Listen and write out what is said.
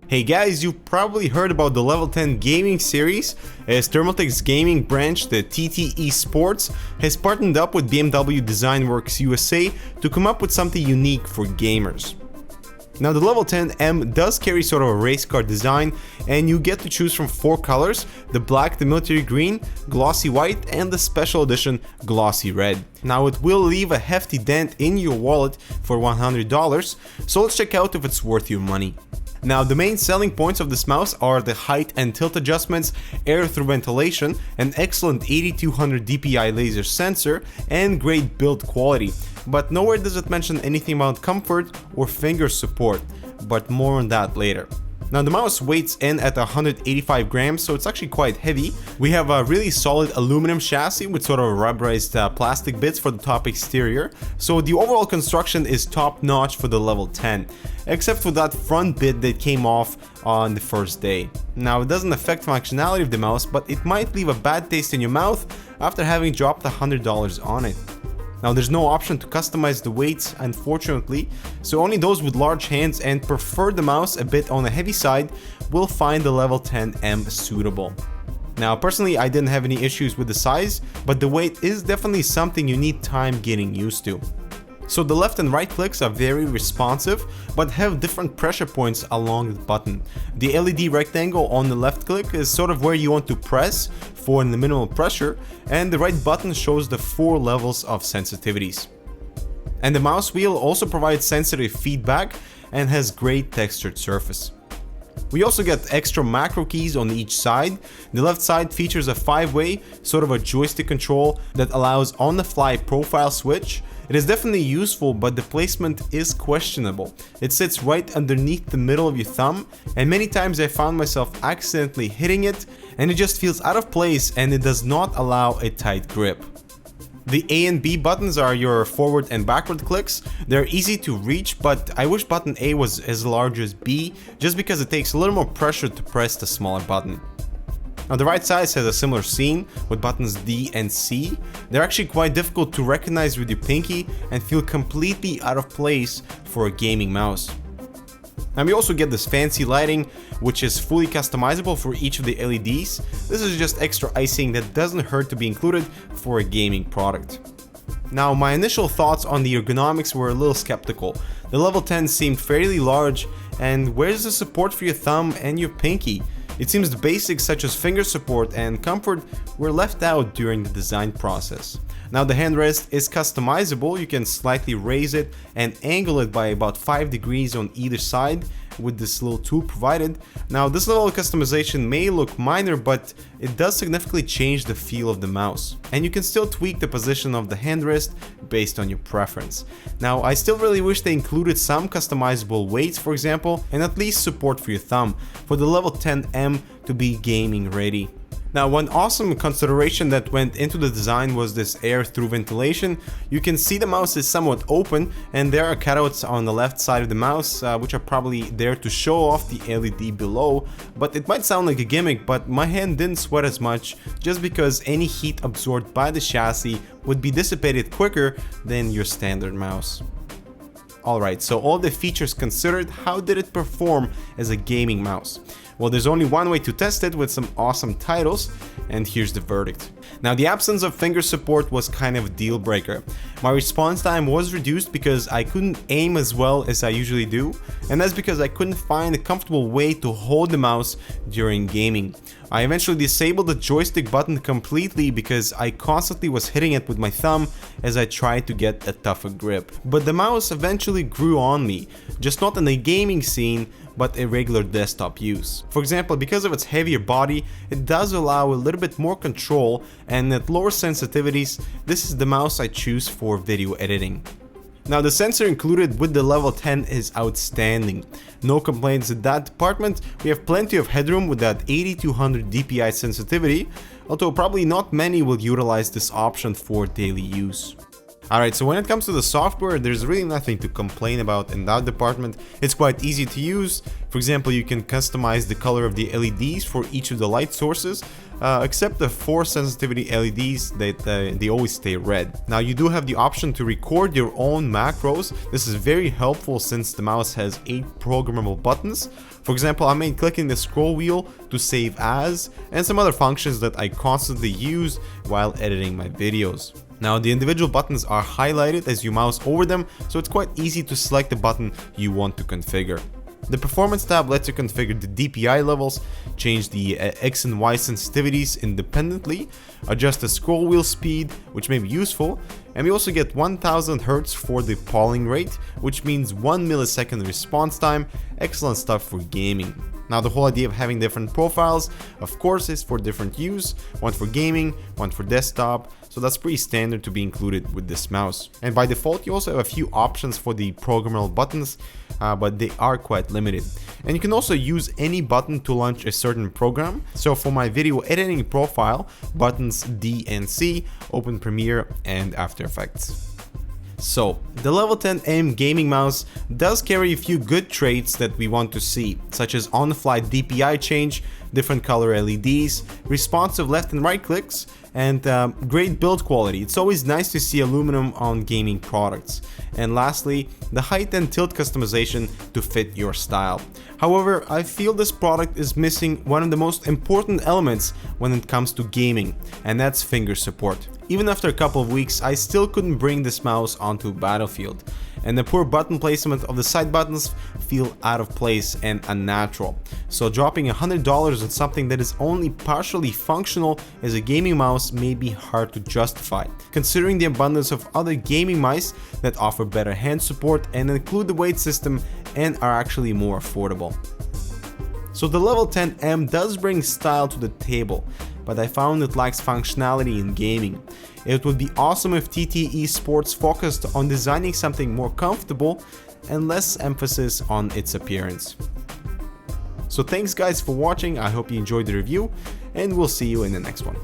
Hey guys, you've probably heard about the level 10 gaming series, as Thermaltake's gaming branch, the TT esports, has partnered up with BMW Designworks USA to come up with something unique for gamers. Now the level 10M does carry sort of a race car design, and you get to choose from 4 colors: the black, the military green, glossy white, and the special edition glossy red. Now it will leave a hefty dent in your wallet for $100, so let's check out if it's worth your money. Now the main selling points of this mouse are the height and tilt adjustments, air through ventilation, an excellent 8200 dpi laser sensor, and great build quality. But nowhere does it mention anything about comfort or finger support, but more on that later. Now the mouse weighs in at 185 grams, so it's actually quite heavy. We have a really solid aluminum chassis with sort of rubberized plastic bits for the top exterior, so the overall construction is top notch for the level 10, except for that front bit that came off on the first day. Now it doesn't affect functionality of the mouse, but it might leave a bad taste in your mouth after having dropped $100 on it. Now there's no option to customize the weights, unfortunately, so only those with large hands and prefer the mouse a bit on the heavy side will find the level 10M suitable. Now personally I didn't have any issues with the size, but the weight is definitely something you need time getting used to. So the left and right clicks are very responsive, but have different pressure points along the button. The LED rectangle on the left click is sort of where you want to press for the minimal pressure, and the right button shows the 4 levels of sensitivities. And the mouse wheel also provides sensitive feedback and has great textured surface. We also get extra macro keys on each side. The left side features a 5-way, sort of a joystick control that allows on-the-fly profile switch. It is definitely useful, but the placement is questionable. It sits right underneath the middle of your thumb, and many times I found myself accidentally hitting it, and it just feels out of place and it does not allow a tight grip. The A and B buttons are your forward and backward clicks. They're easy to reach, but I wish button A was as large as B, just because it takes a little more pressure to press the smaller button. Now the right side has a similar scene with buttons D and C. They're actually quite difficult to recognize with your pinky and feel completely out of place for a gaming mouse. Now we also get this fancy lighting, which is fully customizable for each of the LEDs. This is just extra icing that doesn't hurt to be included for a gaming product. Now my initial thoughts on the ergonomics were a little skeptical. The level 10 seemed fairly large, and where's the support for your thumb and your pinky? It seems the basics such as finger support and comfort were left out during the design process. Now the handrest is customizable. You can slightly raise it and angle it by about 5 degrees on either side with this little tool provided. Now this level of customization may look minor, but it does significantly change the feel of the mouse, and you can still tweak the position of the handrest based on your preference. Now I still really wish they included some customizable weights, for example, and at least support for your thumb for the level 10M to be gaming ready. Now one awesome consideration that went into the design was this air through ventilation. You can see the mouse is somewhat open, and there are cutouts on the left side of the mouse, which are probably there to show off the LED below. But it might sound like a gimmick, but my hand didn't sweat as much, just because any heat absorbed by the chassis would be dissipated quicker than your standard mouse. Alright, so all the features considered, how did it perform as a gaming mouse? Well, there's only one way to test it with some awesome titles, and here's the verdict. Now the absence of finger support was kind of a deal breaker. My response time was reduced because I couldn't aim as well as I usually do, and that's because I couldn't find a comfortable way to hold the mouse during gaming. I eventually disabled the joystick button completely because I constantly was hitting it with my thumb as I tried to get a tougher grip. But the mouse eventually grew on me, just not in the gaming scene, but a regular desktop use. For example, because of its heavier body, it does allow a little bit more control, and at lower sensitivities, this is the mouse I choose for video editing. Now the sensor included with the level 10 is outstanding. No complaints in that department. We have plenty of headroom with that 8200 dpi sensitivity, although probably not many will utilize this option for daily use. Alright, so when it comes to the software, there's really nothing to complain about in that department. It's quite easy to use. For example, you can customize the color of the LEDs for each of the light sources, except the 4 sensitivity LEDs that they always stay red. Now you do have the option to record your own macros. This is very helpful since the mouse has 8 programmable buttons. For example, I made clicking the scroll wheel to save as, and some other functions that I constantly use while editing my videos. Now the individual buttons are highlighted as you mouse over them, so it's quite easy to select the button you want to configure. The performance tab lets you configure the DPI levels, change the X and Y sensitivities independently, adjust the scroll wheel speed, which may be useful, and we also get 1000 Hz for the polling rate, which means 1 millisecond response time. Excellent stuff for gaming. Now the whole idea of having different profiles, of course, is for different use, one for gaming, one for desktop, so that's pretty standard to be included with this mouse. And by default you also have a few options for the programmable buttons, but they are quite limited. And you can also use any button to launch a certain program. So for my video editing profile, buttons D and C, open Premiere and After Effects. So, the level 10 M gaming mouse does carry a few good traits that we want to see, such as on-the-fly DPI change, different color LEDs, responsive left and right clicks, and great build quality. It's always nice to see aluminum on gaming products. And lastly, the height and tilt customization to fit your style. However, I feel this product is missing one of the most important elements when it comes to gaming, and that's finger support. Even after a couple of weeks, I still couldn't bring this mouse onto Battlefield, and the poor button placement of the side buttons feel out of place and unnatural. So dropping $100 on something that is only partially functional as a gaming mouse may be hard to justify, considering the abundance of other gaming mice that offer better hand support and include the weight system and are actually more affordable. So the level 10 M does bring style to the table, but I found it lacks functionality in gaming. It would be awesome if TT Esports focused on designing something more comfortable and less emphasis on its appearance. So thanks guys for watching, I hope you enjoyed the review, and we'll see you in the next one.